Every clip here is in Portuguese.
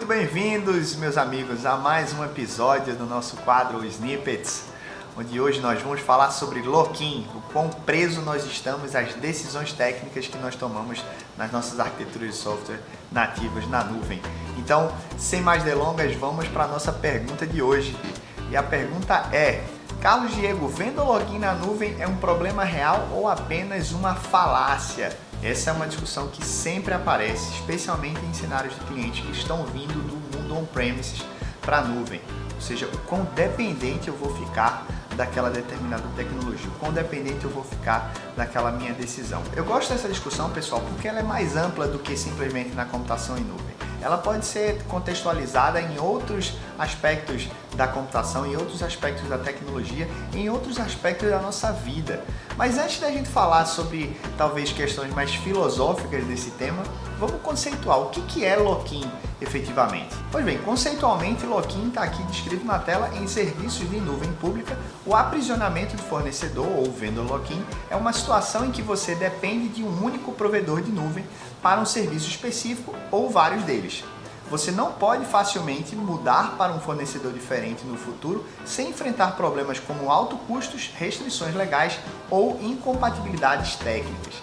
muito bem-vindos, meus amigos, a mais um episódio do nosso quadro Snippets, onde hoje nós vamos falar sobre lock-in, o quão preso nós estamos às decisões técnicas que nós tomamos nas nossas arquiteturas de software nativas na nuvem. Então, sem mais delongas, vamos para a nossa pergunta de hoje. E a pergunta é: Carlos Diego, venda login na nuvem é um problema real ou apenas uma falácia? Essa é uma discussão que sempre aparece, especialmente em cenários de clientes que estão vindo do mundo on-premises para a nuvem. Ou seja, o quão dependente eu vou ficar daquela determinada tecnologia, o quão dependente eu vou ficar daquela minha decisão. Eu gosto dessa discussão, pessoal, porque ela é mais ampla do que simplesmente na computação em nuvem. Ela pode ser contextualizada em outros aspectos da computação, em outros aspectos da tecnologia, em outros aspectos da nossa vida. Mas antes da gente falar sobre talvez questões mais filosóficas desse tema, vamos conceituar o que é lock-in efetivamente. Pois bem, conceitualmente, lock-in está aqui descrito na tela em serviços de nuvem pública. O aprisionamento de fornecedor ou vendor lock-in é uma situação em que você depende de um único provedor de nuvem para um serviço específico ou vários deles. Você não pode facilmente mudar para um fornecedor diferente no futuro sem enfrentar problemas como altos custos, restrições legais ou incompatibilidades técnicas.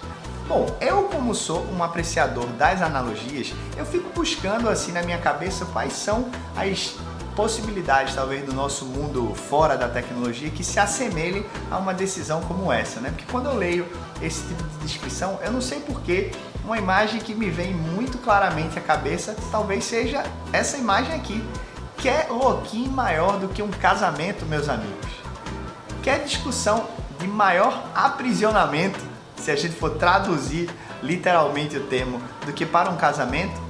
Bom, eu como sou um apreciador das analogias, eu fico buscando assim na minha cabeça quais são as possibilidades talvez do nosso mundo fora da tecnologia que se assemelhem a uma decisão como essa, né? Porque quando eu leio esse tipo de descrição, eu não sei porquê, uma imagem que me vem muito claramente à cabeça talvez seja essa imagem aqui. Quer lock-in maior do que um casamento, meus amigos? Quer discussão de maior aprisionamento, se a gente for traduzir literalmente o termo, do que para um casamento?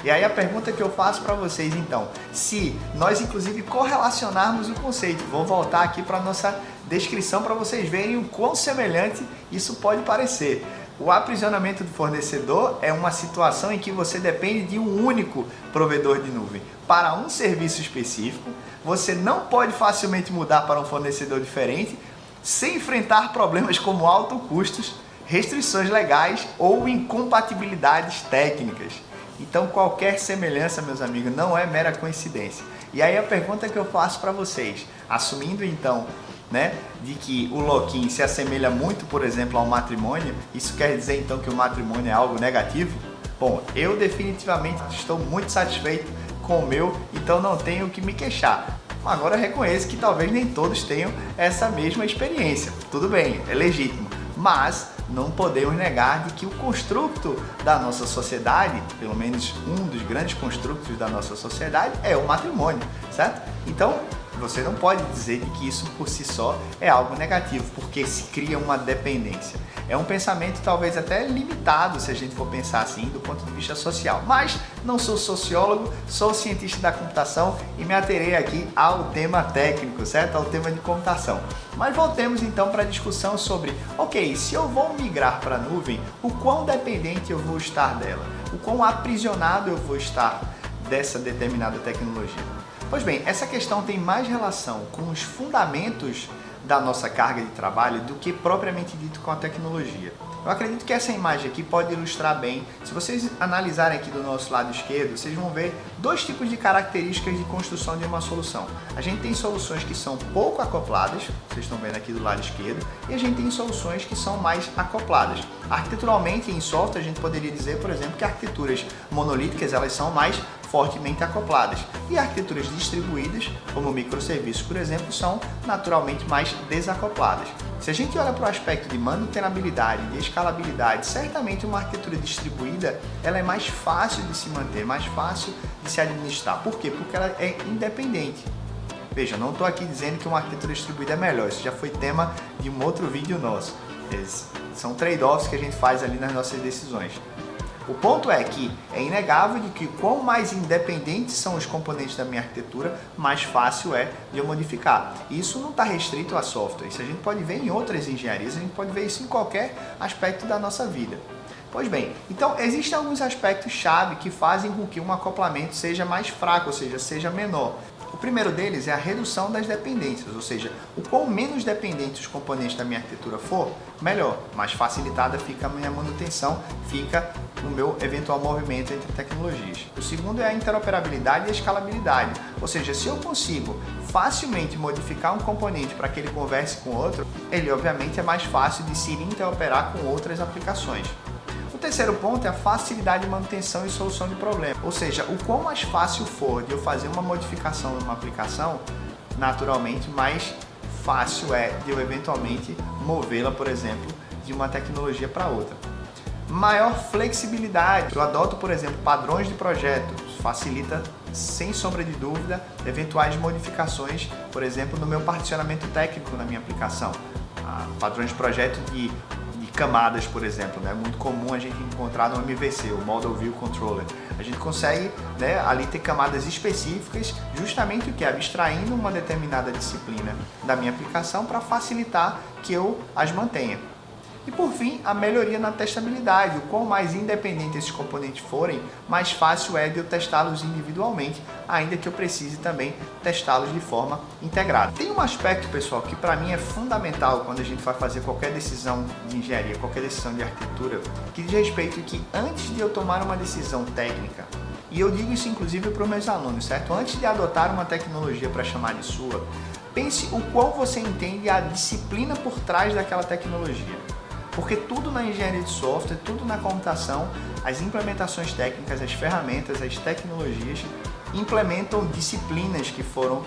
E aí a pergunta que eu faço para vocês então, se nós inclusive correlacionarmos o conceito, vou voltar aqui para a nossa descrição para vocês verem o quão semelhante isso pode parecer. O aprisionamento do fornecedor é uma situação em que você depende de um único provedor de nuvem para um serviço específico, você não pode facilmente mudar para um fornecedor diferente sem enfrentar problemas como altos custos, restrições legais ou incompatibilidades técnicas. Então qualquer semelhança, meus amigos, não é mera coincidência. E aí a pergunta que eu faço para vocês, assumindo então, de que o lock-in se assemelha muito, por exemplo, ao matrimônio, isso quer dizer então que o matrimônio é algo negativo? Bom, eu definitivamente estou muito satisfeito com o meu, então não tenho o que me queixar. Agora eu reconheço que talvez nem todos tenham essa mesma experiência. Tudo bem, é legítimo, mas não podemos negar de que o construto da nossa sociedade, pelo menos um dos grandes construtos da nossa sociedade, é o matrimônio, certo? Então, você não pode dizer de que isso por si só é algo negativo, porque se cria uma dependência. É um pensamento talvez até limitado, se a gente for pensar assim, do ponto de vista social. Mas não sou sociólogo, sou cientista da computação e me aterei aqui ao tema técnico, certo? Ao tema de computação. Mas voltemos então para a discussão sobre, ok, se eu vou migrar para a nuvem, o quão dependente eu vou estar dela? O quão aprisionado eu vou estar dessa determinada tecnologia? Pois bem, essa questão tem mais relação com os fundamentos da nossa carga de trabalho do que propriamente dito com a tecnologia. Eu acredito que essa imagem aqui pode ilustrar bem. Se vocês analisarem aqui do nosso lado esquerdo, vocês vão ver dois tipos de características de construção de uma solução. A gente tem soluções que são pouco acopladas, vocês estão vendo aqui do lado esquerdo, e a gente tem soluções que são mais acopladas. Arquiteturalmente, em software, a gente poderia dizer, por exemplo, que arquiteturas monolíticas elas são mais fortemente acopladas e arquiteturas distribuídas, como microserviços, por exemplo, são naturalmente mais desacopladas. Se a gente olha para o aspecto de manutenabilidade, de escalabilidade, certamente uma arquitetura distribuída ela é mais fácil de se manter, mais fácil de se administrar. Por quê? Porque ela é independente. Veja, não estou aqui dizendo que uma arquitetura distribuída é melhor, isso já foi tema de um outro vídeo nosso. São trade-offs que a gente faz ali nas nossas decisões. O ponto é que é inegável de que quanto mais independentes são os componentes da minha arquitetura, mais fácil é de eu modificar. Isso não está restrito a software, isso a gente pode ver em outras engenharias, a gente pode ver isso em qualquer aspecto da nossa vida. Pois bem, então existem alguns aspectos-chave que fazem com que um acoplamento seja mais fraco, ou seja menor. O primeiro deles é a redução das dependências, ou seja, o quão menos dependentes os componentes da minha arquitetura for, melhor, mais facilitada fica a minha manutenção, fica o meu eventual movimento entre tecnologias. O segundo é a interoperabilidade e a escalabilidade, ou seja, se eu consigo facilmente modificar um componente para que ele converse com outro, ele obviamente é mais fácil de se interoperar com outras aplicações. O terceiro ponto é a facilidade de manutenção e solução de problemas, ou seja, o quão mais fácil for de eu fazer uma modificação numa aplicação, naturalmente mais fácil é de eu eventualmente movê-la, por exemplo, de uma tecnologia para outra. Maior flexibilidade, eu adoto, por exemplo, padrões de projeto, facilita sem sombra de dúvida eventuais modificações, por exemplo, no meu particionamento técnico na minha aplicação. Padrões de projeto de camadas, por exemplo, é muito comum a gente encontrar no MVC, o Model View Controller. A gente consegue ali ter camadas específicas, justamente o que? Abstraindo uma determinada disciplina da minha aplicação para facilitar que eu as mantenha. E por fim, a melhoria na testabilidade. O quão mais independentes esses componentes forem, mais fácil é de eu testá-los individualmente, ainda que eu precise também testá-los de forma integrada. Tem um aspecto, pessoal, que para mim é fundamental quando a gente vai fazer qualquer decisão de engenharia, qualquer decisão de arquitetura, que diz respeito que antes de eu tomar uma decisão técnica, e eu digo isso inclusive para os meus alunos, certo? Antes de adotar uma tecnologia para chamar de sua, pense o quão você entende a disciplina por trás daquela tecnologia. Porque tudo na engenharia de software, tudo na computação, as implementações técnicas, as ferramentas, as tecnologias implementam disciplinas que foram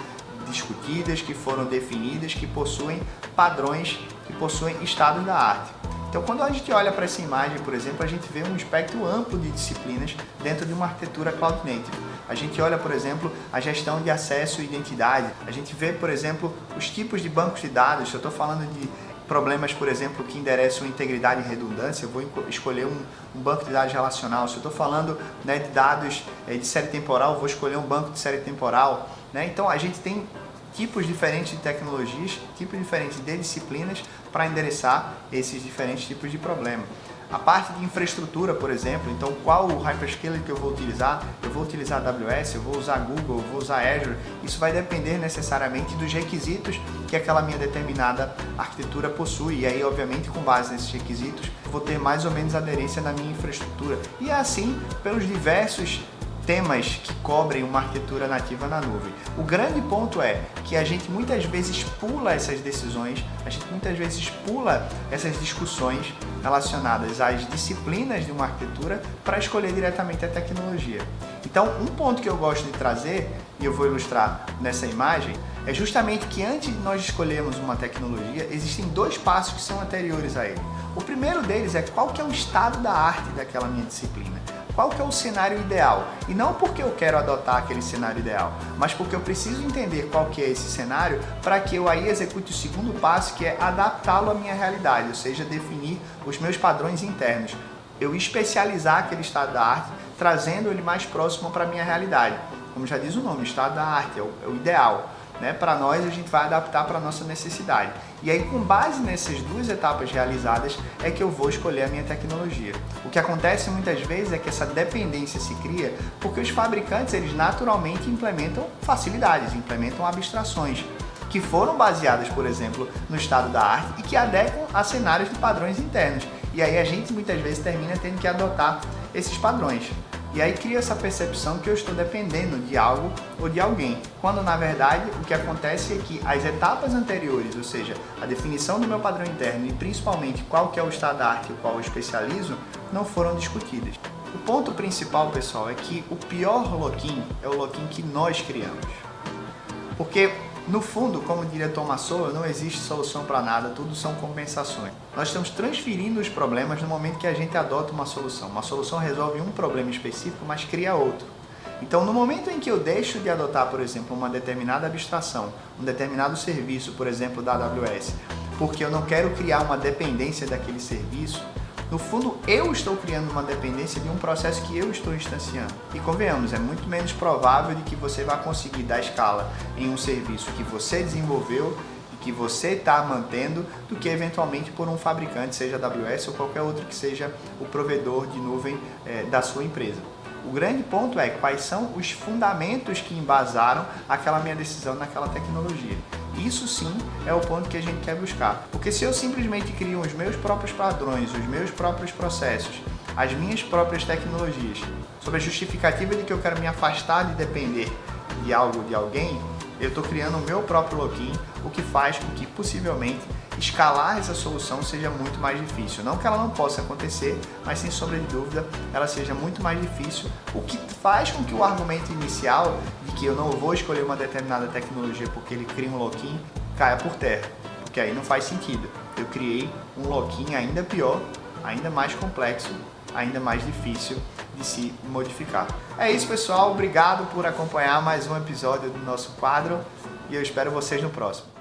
discutidas, que foram definidas, que possuem padrões, que possuem estados da arte. Então, quando a gente olha para essa imagem, por exemplo, a gente vê um espectro amplo de disciplinas dentro de uma arquitetura Cloud Native. A gente olha, por exemplo, a gestão de acesso e identidade. A gente vê, por exemplo, os tipos de bancos de dados. Se eu estou falando de problemas, por exemplo, que endereçam integridade e redundância, eu vou escolher um banco de dados relacional. Se eu estou falando de dados de série temporal, eu vou escolher um banco de série temporal. Então, a gente tem tipos diferentes de tecnologias, tipos diferentes de disciplinas para endereçar esses diferentes tipos de problema. A parte de infraestrutura, por exemplo, então qual o hyperscaler que eu vou utilizar? Eu vou utilizar AWS, eu vou usar Google, eu vou usar Azure. Isso vai depender necessariamente dos requisitos que aquela minha determinada arquitetura possui. E aí, obviamente, com base nesses requisitos, eu vou ter mais ou menos aderência na minha infraestrutura. E assim, pelos diversos temas que cobrem uma arquitetura nativa na nuvem. O grande ponto é que a gente muitas vezes pula essas decisões, a gente muitas vezes pula essas discussões relacionadas às disciplinas de uma arquitetura para escolher diretamente a tecnologia. Então, um ponto que eu gosto de trazer, e eu vou ilustrar nessa imagem, é justamente que antes de nós escolhermos uma tecnologia, existem dois passos que são anteriores a ele. O primeiro deles é qual que é o estado da arte daquela minha disciplina. Qual que é o cenário ideal? E não porque eu quero adotar aquele cenário ideal, mas porque eu preciso entender qual que é esse cenário para que eu aí execute o segundo passo, que é adaptá-lo à minha realidade, ou seja, definir os meus padrões internos. Eu especializar aquele estado da arte, trazendo ele mais próximo para a minha realidade. Como já diz o nome, estado da arte, é o ideal. Para nós, a gente vai adaptar para a nossa necessidade. E aí, com base nessas duas etapas realizadas, é que eu vou escolher a minha tecnologia. O que acontece muitas vezes é que essa dependência se cria porque os fabricantes, eles naturalmente implementam facilidades, implementam abstrações que foram baseadas, por exemplo, no estado da arte e que adequam a cenários de padrões internos. E aí a gente muitas vezes termina tendo que adotar esses padrões. E aí cria essa percepção que eu estou dependendo de algo ou de alguém, quando na verdade o que acontece é que as etapas anteriores, ou seja, a definição do meu padrão interno e principalmente qual que é o estado da arte e qual eu especializo, não foram discutidas. O ponto principal, pessoal, é que o pior lock-in é o lock-in que nós criamos. Porque no fundo, como diria Thomas Sowell, não existe solução para nada, tudo são compensações. Nós estamos transferindo os problemas no momento que a gente adota uma solução. Uma solução resolve um problema específico, mas cria outro. Então, no momento em que eu deixo de adotar, por exemplo, uma determinada abstração, um determinado serviço, por exemplo, da AWS, porque eu não quero criar uma dependência daquele serviço, no fundo, eu estou criando uma dependência de um processo que eu estou instanciando. E convenhamos, é muito menos provável de que você vai conseguir dar escala em um serviço que você desenvolveu e que você está mantendo do que eventualmente por um fabricante, seja AWS ou qualquer outro que seja o provedor de nuvem da sua empresa. O grande ponto é quais são os fundamentos que embasaram aquela minha decisão naquela tecnologia. Isso sim é o ponto que a gente quer buscar. Porque se eu simplesmente crio os meus próprios padrões, os meus próprios processos, as minhas próprias tecnologias, sob a justificativa de que eu quero me afastar de depender de algo, de alguém, eu estou criando o meu próprio login, o que faz com que possivelmente escalar essa solução seja muito mais difícil. Não que ela não possa acontecer, mas sem sombra de dúvida, ela seja muito mais difícil, o que faz com que o argumento inicial de que eu não vou escolher uma determinada tecnologia porque ele cria um login caia por terra, porque aí não faz sentido. Eu criei um login ainda pior, ainda mais complexo, ainda mais difícil de se modificar. É isso, pessoal. Obrigado por acompanhar mais um episódio do nosso quadro e eu espero vocês no próximo.